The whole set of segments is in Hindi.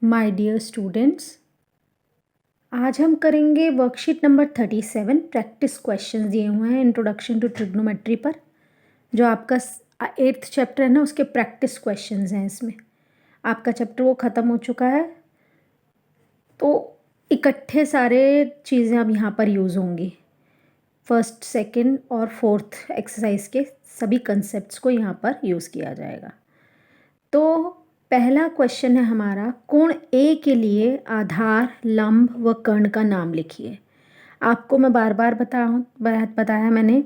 माय डियर स्टूडेंट्स, आज हम करेंगे वर्कशीट नंबर 37 प्रैक्टिस क्वेश्चंस दिए हुए हैं इंट्रोडक्शन टू ट्रिग्नोमेट्री पर। जो आपका 8th चैप्टर है ना, उसके प्रैक्टिस क्वेश्चंस हैं इसमें। आपका चैप्टर वो ख़त्म हो चुका है, तो इकट्ठे सारे चीज़ें अब यहाँ पर यूज़ होंगी। फर्स्ट, सेकंड और फोर्थ एक्सरसाइज के सभी कंसेप्ट्स को यहाँ पर यूज़ किया जाएगा। तो पहला क्वेश्चन है हमारा, कोण ए के लिए आधार, लंब व कर्ण का नाम लिखिए। आपको मैं बार बार बताया मैंने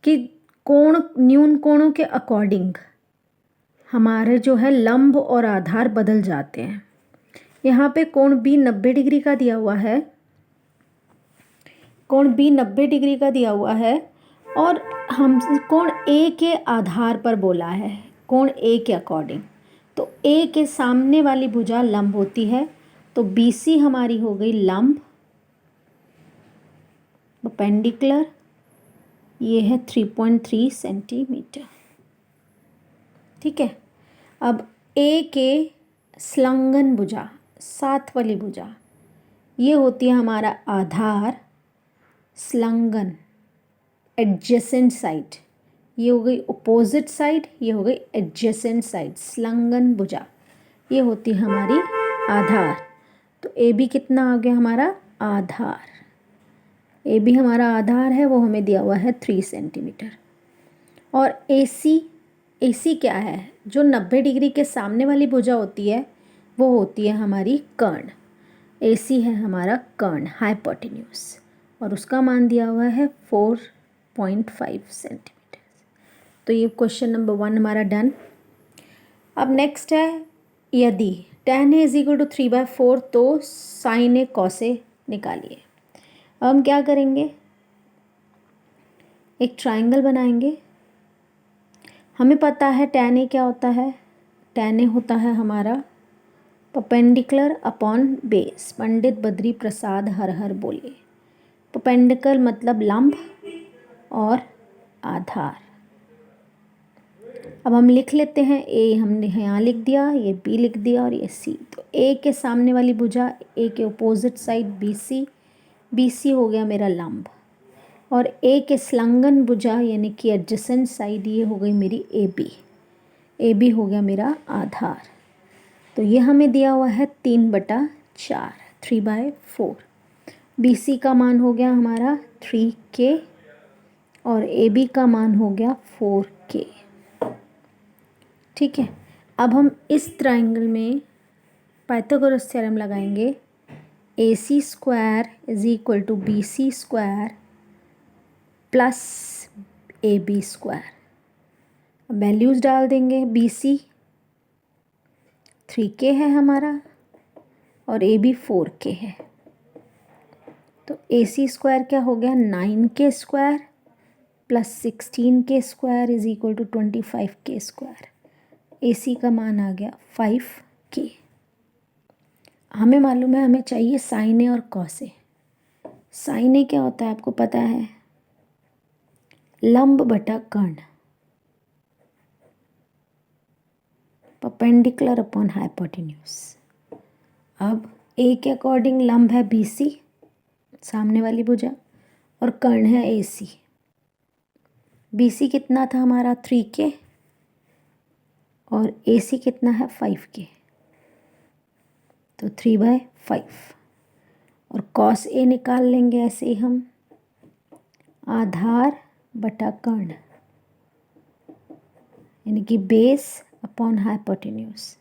कि कोण, न्यून कोणों के अकॉर्डिंग हमारे जो है लंब और आधार बदल जाते हैं। यहाँ पे कोण बी 90 डिग्री का दिया हुआ है, कोण बी 90 डिग्री का दिया हुआ है और हम कोण ए के आधार पर बोला है, कोण ए के अकॉर्डिंग। तो ए के सामने वाली भुजा लंब होती है, तो BC हमारी हो गई लंब, परपेंडिकुलर, ये है 3.3 सेंटीमीटर। ठीक है। अब ए के संलग्न भुजा, साथ वाली भुजा, ये होती है हमारा आधार, संलग्न, एडजेसेंट साइड। ये हो गई अपोजिट साइड, ये हो गई एडजेसेंट साइड। संलग्न भुजा ये होती है हमारी आधार। तो ए बी कितना आ गया हमारा आधार, ए बी हमारा आधार है, वो हमें दिया हुआ है 3 सेंटीमीटर। और ए सी क्या है, जो 90 डिग्री के सामने वाली भुजा होती है वो होती है हमारी कर्ण। ए सी है हमारा कर्ण, हाइपोटेन्यूज, और उसका मान दिया हुआ है 4.5 सेंटीमीटर। तो ये क्वेश्चन नंबर 1 हमारा डन। अब नेक्स्ट है, यदि tan A = 3/4 तो sin A cos A निकालिए। अब हम क्या करेंगे, एक ट्राइंगल बनाएंगे। हमें पता है tan A क्या होता है, tan A होता है हमारा perpendicular upon base. Pandit Badri Prasad हर हर बोले। परपेंडिकुलर मतलब लंब और आधार। अब हम लिख लेते हैं, ए हमने यहाँ लिख दिया, ये बी लिख दिया और ये सी। तो ए के सामने वाली भुजा, ए के अपोजिट साइड BC हो गया मेरा लंब, और ए के संलग्न भुजा यानी कि एडजेसेंट साइड, ये हो गई मेरी ए बी हो गया मेरा आधार। तो ये हमें दिया हुआ है 3/4, 3/4। BC का मान हो गया हमारा 3K और AB का मान हो गया 4K। ठीक है। अब हम इस ट्राइंगल में पाइथागोरस थ्योरम लगाएंगे। AC² = BC² plus AB²। अब वैल्यूज़ डाल देंगे। BC 3K है हमारा और AB 4K है। तो AC² क्या हो गया, 9K² plus 16K² = 25K²। AC का मान आ गया 5K। हमें मालूम है, हमें चाहिए sin A और cos A। sin A क्या होता है आपको पता है, लंब बटा कर्ण, परपेंडिकुलर अपॉन हाइपोटेन्यूज। अब A के अकॉर्डिंग लंब है BC, सामने वाली भुजा, और कर्ण है AC। BC कितना था हमारा 3K और AC कितना है 5K, तो 3/5। और cos A निकाल लेंगे ऐसे ही हम, आधार बटा कर्ण यानी कि बेस अपॉन हाइपोटेन्यूज।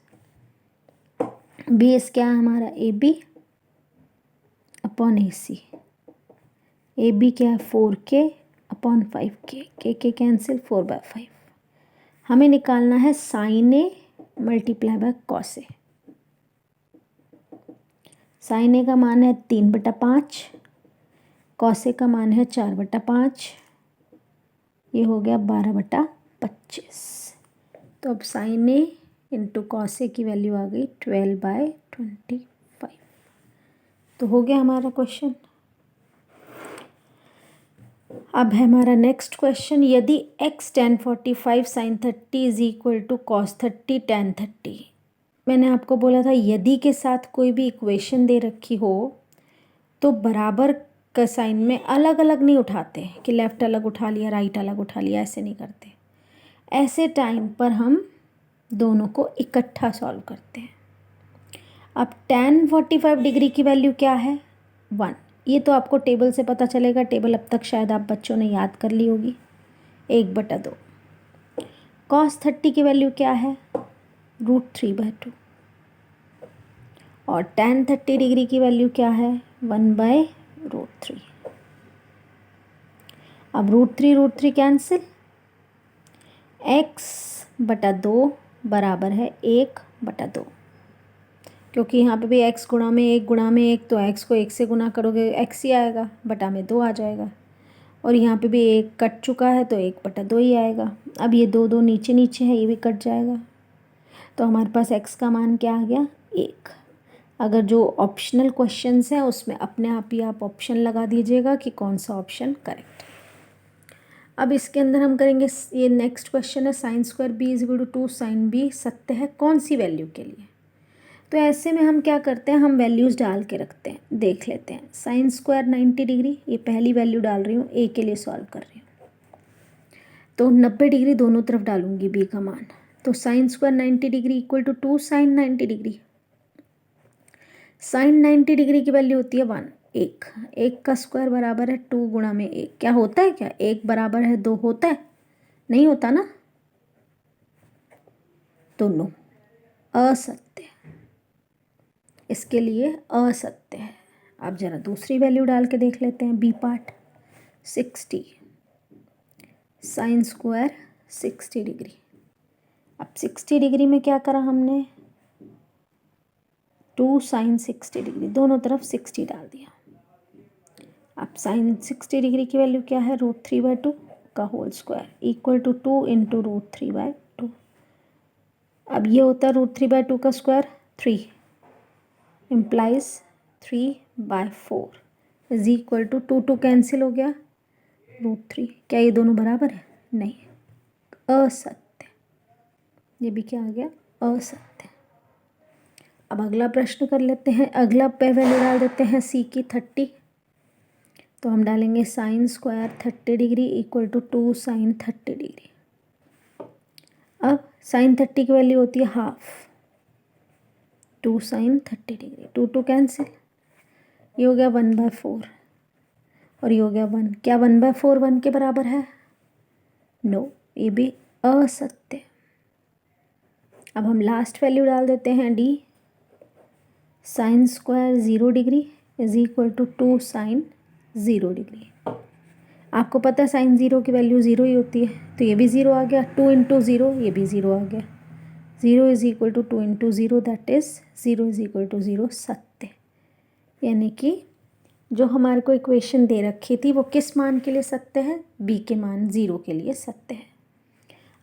बेस क्या है हमारा AB अपॉन AC। AB क्या है 4K अपॉन 5K, के कैंसिल, 4/5। हमें निकालना है sin A × cos A। sin A का मान है 3/5, cos A का मान है 4/5, ये हो गया 12/25। तो अब sin A × cos A की वैल्यू आ गई 12/25। तो हो गया हमारा क्वेश्चन। अब है हमारा नेक्स्ट क्वेश्चन, यदि x tan 45 sin 30 = cos 30 tan 30 मैंने आपको बोला था यदि के साथ कोई भी इक्वेशन दे रखी हो तो बराबर का साइन में अलग अलग नहीं उठाते कि लेफ़्ट अलग उठा लिया राइट अलग उठा लिया, ऐसे नहीं करते। ऐसे टाइम पर हम दोनों को इकट्ठा सॉल्व करते हैं। अब tan 45 डिग्री की वैल्यू क्या है? 1। ये तो आपको टेबल से पता चलेगा, टेबल अब तक शायद आप बच्चों ने याद कर ली होगी, 1/2। cos 30 की वैल्यू क्या है? √3/2। और tan 30 डिग्री की वैल्यू क्या है? 1/√3। अब √3 कैंसिल, x/2 बराबर है 1/2, क्योंकि यहाँ पे भी x गुणा में 1 तो x को 1 से गुना करोगे x ही आएगा, बटा में 2 आ जाएगा। और यहाँ पे भी 1 कट चुका है तो 1/2 ही आएगा। अब ये 2 नीचे नीचे है, ये भी कट जाएगा, तो हमारे पास x का मान क्या आ गया? 1। अगर जो ऑप्शनल क्वेश्चंस हैं उसमें अपने आप ही आप ऑप्शन लगा दीजिएगा कि कौन सा ऑप्शन करेक्ट है। अब इसके अंदर हम करेंगे, ये नेक्स्ट क्वेश्चन है sin² b = 2 sin b सत्य है कौन सी वैल्यू के लिए? तो ऐसे में हम क्या करते हैं, हम वैल्यूज़ डाल के रखते हैं, देख लेते हैं। sin² 90 डिग्री, ये पहली वैल्यू डाल रही हूँ, a के लिए सॉल्व कर रही हूँ, तो 90 डिग्री दोनों तरफ डालूंगी b का मान। तो sin² 90 degree = 2 sin 90 degree. sin 90 degree की वैल्यू होती है 1। 1 का स्क्वायर बराबर है 2 गुणा में 1। क्या होता है? क्या 1 बराबर है 2 होता है? नहीं होता ना, तो नो, असत्य, इसके लिए असत्य है। अब ज़रा दूसरी वैल्यू डाल के देख लेते हैं, बी पार्ट। 60 sin² 60 degree. अब 60 डिग्री में क्या करा हमने? 2 sin 60 डिग्री, दोनों तरफ 60 डाल दिया। अब sin 60 डिग्री की वैल्यू क्या है? √3/2 का होल स्क्वायर = 2 × √3/2। अब ये होता है √3/2 का स्क्वायर 3 इम्प्लाइज 3/4 = 2 कैंसिल हो गया, √3। क्या ये दोनों बराबर है? नहीं, असत्य। ये भी क्या आ गया? असत्य। अब अगला प्रश्न कर लेते हैं। अगला पे वैल्यू डाल देते हैं c की 30, तो हम डालेंगे sin² 30 डिग्री = 2 sin 30 डिग्री। अब sin 30 की वैल्यू होती है हाफ, 2 sin 30 डिग्री, 2 कैंसिल, ये हो गया 1/4 और ये हो गया 1। क्या 1/4 1 के बराबर है? नो, ये भी असत्य। अब हम लास्ट वैल्यू डाल देते हैं d, sin² 0 degree = 2 sin 0 degree. आपको पता है sin 0 की वैल्यू 0 ही होती है, तो ये भी 0 आ गया। 2 × 0, ये भी 0 आ गया। 0 = 2 × 0, दैट इज़ 0 = 0 सत्य। यानी कि जो हमारे को इक्वेशन दे रखी थी वो किस मान के लिए सत्य है? b के मान 0 के लिए सत्य है।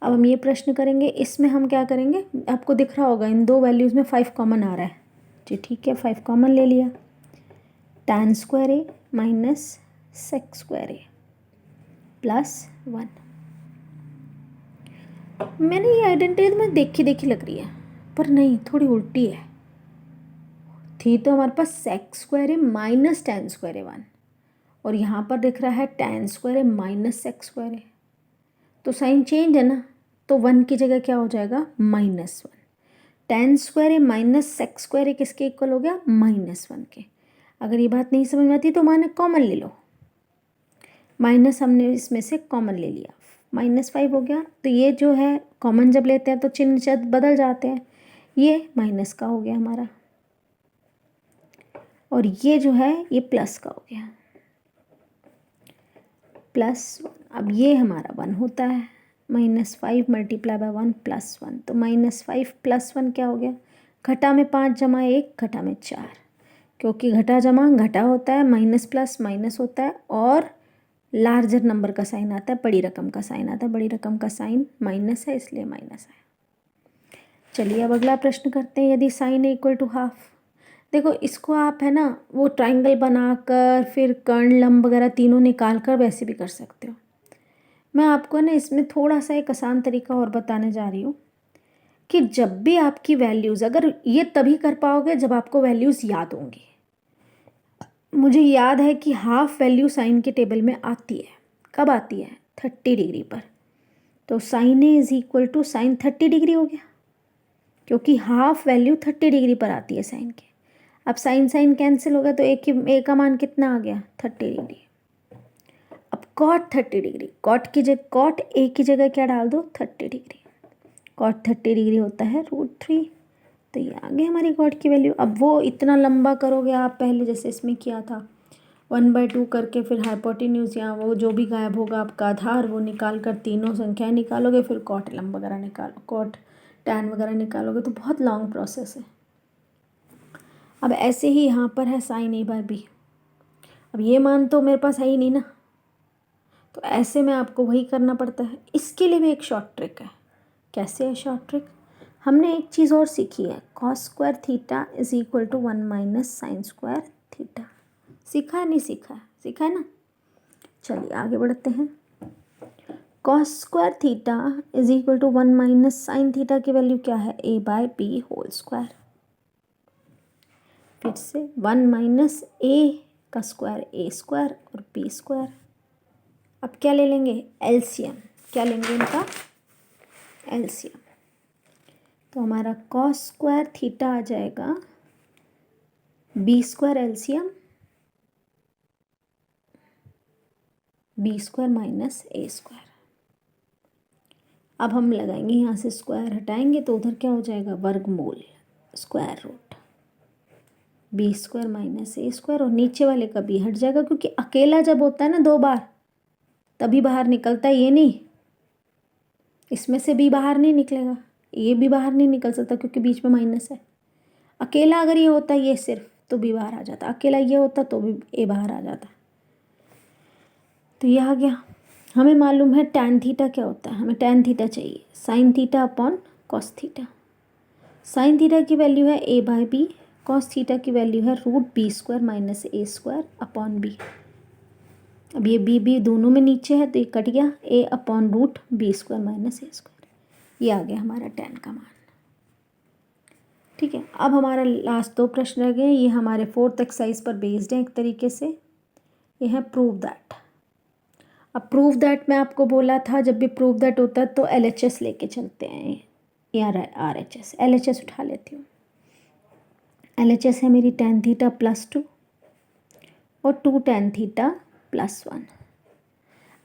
अब हम ये प्रश्न करेंगे, इसमें हम क्या करेंगे, आपको दिख रहा होगा इन दो वैल्यूज़ में 5 कॉमन आ रहा है जी, ठीक है, 5 कॉमन ले लिया। tan² a - sec² a + 1। मैंने ये आइडेंटिटी में देखी लग रही है, पर नहीं, थोड़ी उल्टी है। थी तो हमारे पास sec² a - tan² a 1, और यहाँ पर दिख रहा है tan² a - sec² a, तो साइन चेंज है ना, तो 1 की जगह क्या हो जाएगा? -1। tan² a - sec² a किसके इक्वल हो गया? -1 के। अगर ये बात नहीं समझ में आती तो माने कॉमन ले लो, माइनस हमने इसमें से कॉमन ले लिया, -5 हो गया। तो ये जो है कॉमन जब लेते हैं तो चिन्ह बदल जाते हैं, ये माइनस का हो गया हमारा, और ये जो है ये प्लस का हो गया, +1। अब ये हमारा 1 होता है, -5 × 1 + 1, तो -5 + 1 क्या हो गया? घटा में 5 जमा 1 घटा में 4, क्योंकि घटा जमा घटा होता है, माइनस प्लस माइनस होता है, और लार्जर नंबर का साइन आता है, बड़ी रकम का साइन आता है, बड़ी रकम का साइन माइनस है इसलिए माइनस है। चलिए अब अगला प्रश्न करते हैं। यदि साइन = हाफ, देखो इसको आप है ना वो ट्राइंगल बनाकर फिर कर्ण लंब वगैरह तीनों निकाल कर वैसे भी कर सकते हो। मैं आपको ना इसमें थोड़ा सा एक आसान तरीका और बताने जा रही हूँ। कि जब भी आपकी वैल्यूज़, अगर ये तभी कर पाओगे जब आपको वैल्यूज़ याद होंगी। मुझे याद है कि हाफ वैल्यू साइन के टेबल में आती है। कब आती है? 30 डिग्री पर। तो sine A is equal to sine 30 degree हो गया, क्योंकि हाफ वैल्यू 30 डिग्री पर आती है साइन के। अब साइन साइन कैंसिल होगा तो ए का मान कितना आ गया? 30 डिग्री। अब कॉट 30 डिग्री, कॉट ए की जगह क्या डाल दो? 30 डिग्री। कॉट 30 डिग्री होता है √3। तो ये आ गई हमारी कॉट की वैल्यू। अब वो इतना लंबा करोगे आप, पहले जैसे इसमें किया था 1/2 करके, फिर हाइपोटेन्यूज या वो जो भी गायब होगा आपका आधार, वो निकाल कर तीनों संख्याएं निकालोगे, फिर कॉट लम वगैरह निकालो, कॉट टैन वगैरह निकालोगे, तो बहुत लॉन्ग प्रोसेस है। अब ऐसे ही यहाँ पर है साइन a/b। अब ये मान तो मेरे पास है ही नहीं ना, तो ऐसे में आपको वही करना पड़ता है। इसके लिए भी एक शॉर्ट ट्रिक है। कैसे है शॉर्ट ट्रिक? हमने एक चीज़ और सीखी है, cos square theta is equal to 1 - sine square theta. सीखा है? नहीं सीखा है? सीखा है ना। चलिए आगे बढ़ते हैं। cos square theta is equal to 1 - sine theta की वैल्यू क्या है? a/b whole square. फिर से 1 - a का स्क्वायर a स्क्वायर और b स्क्वायर। अब क्या ले लेंगे? एलसीएम। क्या लेंगे इनका? एलसीएम। तो हमारा cos स्क्वायर थीटा आ जाएगा b square LCM b square minus a square. अब हम लगाएंगे, यहाँ से स्क्वायर हटाएंगे तो उधर क्या हो जाएगा? वर्गमूल, square root b square minus a square, और नीचे वाले का b हट जाएगा, क्योंकि अकेला जब होता है ना 2 बार तभी बाहर निकलता है, ये नहीं, इसमें से b बाहर नहीं निकलेगा, ये भी बाहर नहीं निकल सकता क्योंकि बीच में माइनस है। अकेला अगर ये होता ये सिर्फ, तो b बाहर आ जाता, अकेला ये होता तो भी a बाहर आ जाता। तो ये आ गया। हमें मालूम है tan थीटा क्या होता है, हमें tan थीटा चाहिए, sine theta upon cos theta. Sign theta की वैल्यू है a/b, कॉस थीटा की वैल्यू है √b square minus a square upon b। अब ये b दोनों में नीचे है तो ये कट गया, a upon √b square minus a square. ये आ गया हमारा tan का मान। ठीक है, अब हमारा लास्ट 2 प्रश्न रह गए। ये हमारे 4th एक्सरसाइज पर बेस्ड हैं एक तरीके से। ये है प्रूव दैट। अब प्रूव दैट में आपको बोला था जब भी प्रूव दैट होता है तो LHS लेके चलते हैं या RHS। LHS उठा लेती हूँ। LHS है मेरी tan थीटा +2 और 2 tan थीटा +1।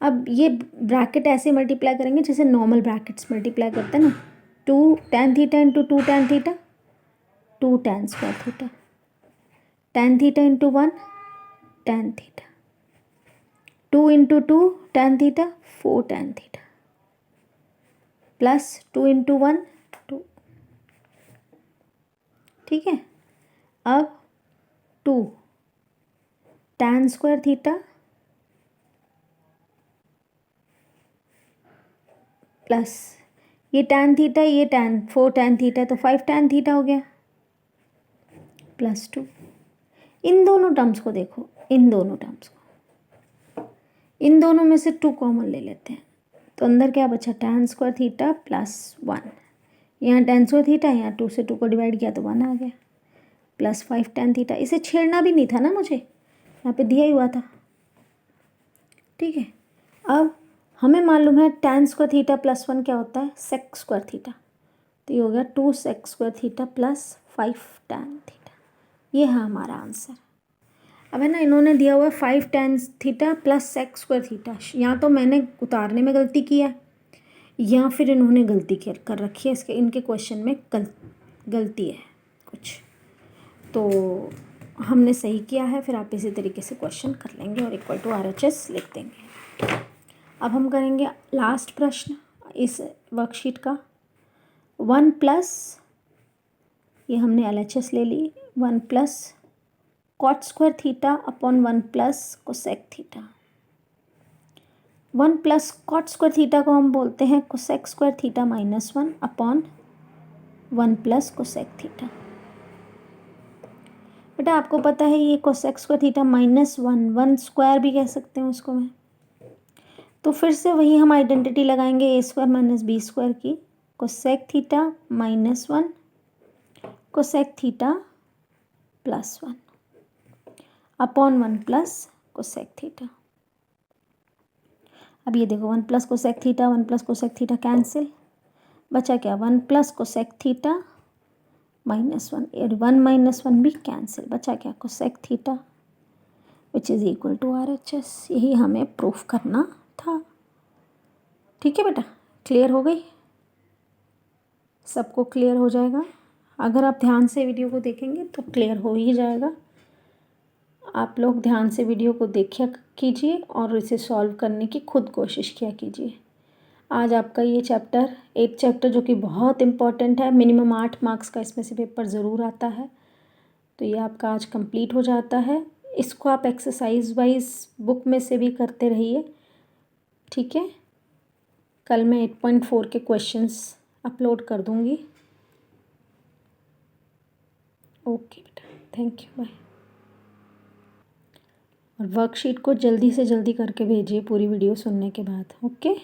अब ये ब्रैकेट ऐसे मल्टीप्लाई करेंगे जैसे नॉर्मल ब्रैकेट्स मल्टीप्लाई करते हैं ना। 2 tan theta into 2 tan theta, 2 tan square theta, tan theta into 1 tan theta, 2 into 2 tan theta 4 tan theta, plus 2 into 1 2। ठीक है, अब 2 tan स्क्वायर थीटा प्लस ये tan थीटा, ये tan 4 tan थीटा, तो 5 tan थीटा हो गया +2। इन दोनों टर्म्स को देखो, इन दोनों टर्म्स को, इन दोनों में से 2 कॉमन ले लेते हैं, तो अंदर क्या बचा? tan square theta +1। यहाँ tan स्क्वायर थीटा, यहाँ 2 से 2 को डिवाइड किया तो 1 आ गया, प्लस 5 tan थीटा। इसे छेड़ना भी नहीं था ना मुझे, यहाँ पे दिया ही हुआ था। ठीक है, अब हमें मालूम है tan स्क्वायर थीटा +1 क्या होता है? sec square theta. तो ये हो गया 2 sec square theta plus 5 tan theta. ये है हमारा आंसर। अब है ना, इन्होंने दिया हुआ है 5 tan theta plus sec square theta. या तो मैंने उतारने में गलती किया है या फिर इन्होंने गलती कर रखी है, इसके इनके क्वेश्चन में गलती है कुछ, तो हमने सही किया है। फिर आप इसी तरीके से क्वेश्चन कर लेंगे और इक्वल टू RHS लिख देंगे। अब हम करेंगे लास्ट प्रश्न इस वर्कशीट का। 1+, ये हमने LHS ले ली, 1+ cot square theta upon 1+ cosec theta. 1+ cot square theta को हम बोलते हैं cosec square theta -1 upon 1+ cosec theta. बेटा आपको पता है ये कोसेक स्क्वायर थीटा -1 स्क्वायर भी कह सकते हैं उसको मैं। तो फिर से वही हम आइडेंटिटी लगाएंगे a² - b² की। Cosec theta -1 cosec theta +1 upon 1 plus cosec theta. अब ये देखो 1 plus cosec theta 1 plus cosec theta cancel, बचा क्या 1 प्लस कोसेक थीटा -1 और 1 - 1 भी कैंसिल, बचा क्या cosec theta which is equal to RHS। यही हमें प्रूफ करना था। ठीक है बेटा, क्लियर हो गई? सबको क्लियर हो जाएगा। अगर आप ध्यान से वीडियो को देखेंगे तो क्लियर हो ही जाएगा। आप लोग ध्यान से वीडियो को देखिए कीजिए और इसे सॉल्व करने की खुद कोशिश किया कीजिए। आज आपका ये चैप्टर 8 चैप्टर जो कि बहुत इम्पॉर्टेंट है, मिनिमम 8 मार्क्स का इसमें से पेपर ज़रूर आता है, तो ये आपका आज कंप्लीट हो जाता है। इसको आप एक्सरसाइज वाइज बुक में से भी करते रहिए। ठीक है, कल मैं 8.4 के क्वेश्चंस अपलोड कर दूँगी। ओके बेटा, थैंक यू, बाय। और वर्कशीट को जल्दी से जल्दी करके भेजिए पूरी वीडियो सुनने के बाद। ओके।